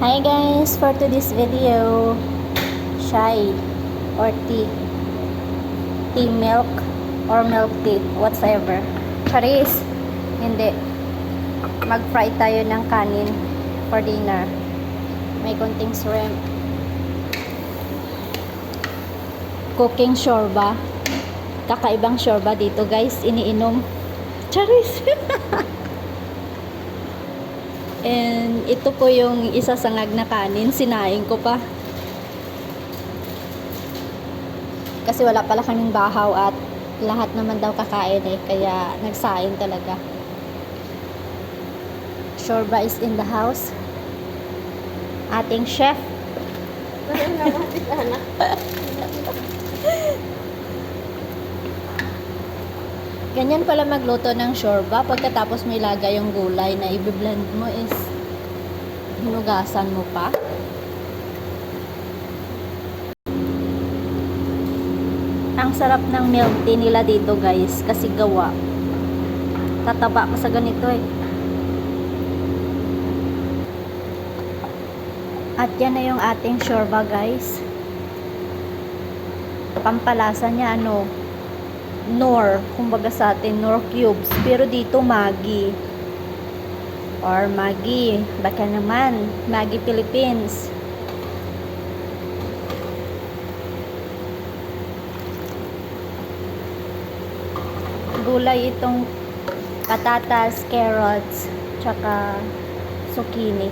Hi guys, for today's video, chai or tea milk or milk tea, whatsoever. Charis, hindi. Mag-fry tayo ng kanin for dinner. May konting shrimp. Cooking shorba. Kakaibang shorba dito guys, iniinom. Charis! And ito po yung isa sangag na kanin, sinaing ko pa. Kasi wala pala kaming bahaw at lahat naman daw kakain kaya nagsaing talaga. Shorba is in the house. Ating chef. Ganyan pala magluto ng shorba. Pagkatapos mo ilagay yung gulay na i-blend mo is hinugasan mo pa. Ang sarap ng milk tea nila dito guys kasi gawa. Tataba ko sa ganito At yan na yung ating shorba guys. Pampalasa niya Knorr, kumbaga sa atin Knorr cubes, pero dito Maggi or Maggi, baka naman Maggi Philippines. Gulay itong patatas, carrots, tsaka zucchini.